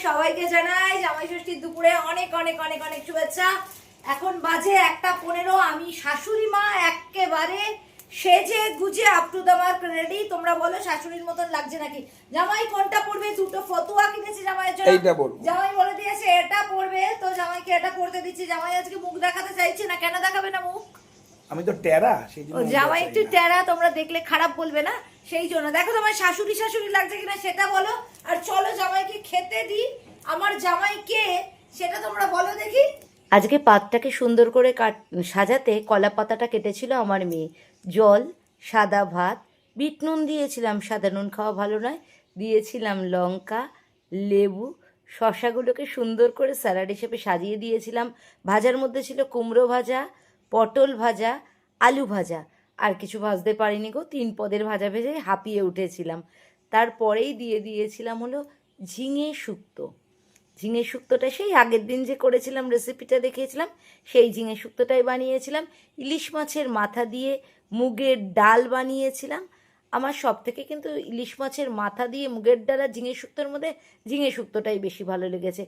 সবাইকে জানাই জামাই ষষ্ঠীর দুপুরে অনেক অনেক অনেক অনেক শুভেচ্ছা। এখন বাজে 1:15। আমি শাশুড়ি মা একেবারে সেজে গুজে up to the mark ready. তোমরা বলো শাশুড়ির মতন লাগছে নাকি? জামাই কোনটা পরবে? দুটো ফতুয়া কিনেছি জামাইয়ের জন্য। এইটা বলবো। জামাই বলে দিয়েছে এটা পরবে, তো জামাইকে এটা পরতে দিচ্ছি। জামাই আজকে মুখ দেখাতে চাইছে না। কেন দেখাবে না মুখ? আমি তো টেরা, সেই জন্য জামাই একটু টেরা, তোমরা দেখলে খারাপ বলবে না, সেই জন্য। দেখো তোমার শাশুড়ি শাশুড়ি লাগছে কিনা সেটা বলো, আর চলো জামাইকে খেতে দিই। আমার জামাই কে সেটা তোমরা বলো দেখি। আজকে পাতটাকে সুন্দর করে সাজাতে কলা পাতাটা কেটেছিল আমার মেয়ে। জল, সাদা ভাত, বিট নুন দিয়েছিলাম, সাদা নুন খাওয়া ভালো নয়, দিয়েছিলাম লঙ্কা, লেবু, শশাগুলোকে সুন্দর করে স্যালাড হিসেবে সাজিয়ে দিয়েছিলাম। ভাজার মধ্যে ছিল কুমড়ো ভাজা, পটল ভাজা, আলু ভাজা, আর কিছু ভাজতে পারিনি গো। 3 পদের ভাজা ভেজে হাঁপিয়ে উঠেছিলাম। তারপরেই দিয়ে দিয়েছিলাম হলো ঝিঙে শুক্তো। ঝিঙে শুক্তোটা সেই আগের দিন যে করেছিলাম, রেসিপিটা দেখিয়েছিলাম, সেই ঝিঙে শুক্তোটাই বানিয়েছিলাম। ইলিশ মাছের মাথা দিয়ে মুগের ডাল বানিয়েছিলাম। আমার সব থেকে কিন্তু ইলিশ মাছের মাথা দিয়ে মুগের ডাল আর ঝিঙে শুক্তোর মধ্যে ঝিঙে শুক্তোটাই বেশি ভালো লেগেছে।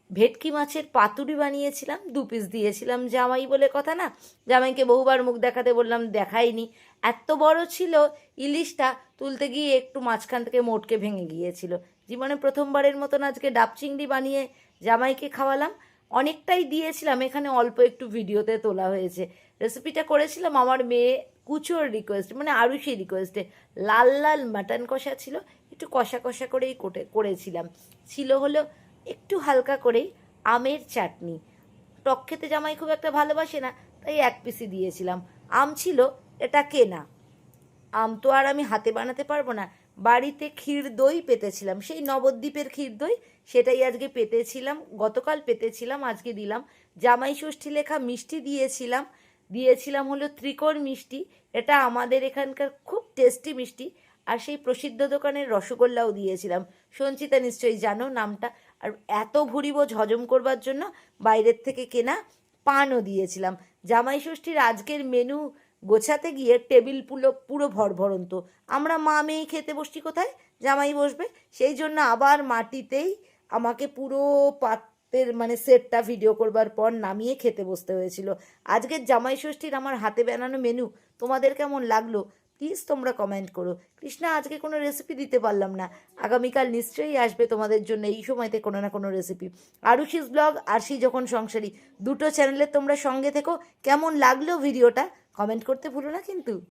ভেটকি মাছের পাতুরি বানিয়েছিলাম, 2 পিস দিয়েছিলাম। জামাই বলে কথা না, জামাইকে বহুবার মুখ দেখাতে বললাম, দেখাইনি। এত বড় ছিল ইলিশটা, তুলতে গিয়ে একটু মাঝখান থেকে মোটকে ভেঙে গিয়েছিল। জীবনে প্রথমবারের মতন আজকে ডাব চিংড়ি বানিয়ে জামাইকে খাওয়ালাম। অনেকটাই দিয়েছিলাম, এখানে অল্প একটু ভিডিওতে তোলা হয়েছে। রেসিপিটা করেছিলাম আমার মেয়ে কুচোর রিকোয়েস্ট, মানে আরুষির রিকোয়েস্টে। লাল লাল মাটন কষা ছিল, একটু কষা কষা করেই করেছিলাম। ছিল হলো একটু হালকা করেই আমের চাটনি। টক খেতে জামাই খুব একটা ভালোবাসে না, তাই 1 পিসই দিয়েছিলাম। আম ছিল, এটা কেনা আম, তো আর আমি হাতে বানাতে পারবো না। বাড়িতে ক্ষীর দই পেতেছিলাম, সেই নবদ্বীপের ক্ষীর দই, সেটাই আজকে পেতেছিলাম। গতকাল পেতেছিলাম, আজকে দিলাম। জামাই ষষ্ঠী লেখা মিষ্টি দিয়েছিলাম হলো ত্রিকোণ মিষ্টি। এটা আমাদের এখানকার খুব টেস্টি মিষ্টি। আর সেই প্রসিদ্ধ দোকানের রসগোল্লাও দিয়েছিলাম। সঞ্চিতা নিশ্চয়ই জানো নামটা। আর এত ভুড়ি বোঝ হজম করবার জন্য বাইরের থেকে কেনা পানও দিয়েছিলাম। জামাই ষষ্ঠীর আজকের মেনু গোছাতে গিয়ে টেবিল পুরো ভরভরন্ত। আমরা মা মেয়ে খেতে বসছি কোথায়? জামাই বসবে, সেই জন্য আবার মাটিতেই আমাকে পুরো পাত্রের মানে সেটটা ভিডিও করবার পর নামিয়ে খেতে বসতে হয়েছিল। আজকের জামাই ষষ্ঠীর আমার হাতে বানানো মেনু তোমাদের কেমন লাগলো প্লিজ তোমরা কমেন্ট করো। কৃষ্ণা, আজকে কোনো রেসিপি দিতে পারলাম না, আগামীকাল নিশ্চয়ই আসবে তোমাদের জন্য এই সময়তে কোনো না কোনো রেসিপি। আরুষিস ব্লগ, আরশি যখন সংসারী, দুটো চ্যানেলে তোমরা সঙ্গে থেকো। কেমন লাগলো ভিডিওটা কমেন্ট করতে ভুলো না কিন্তু।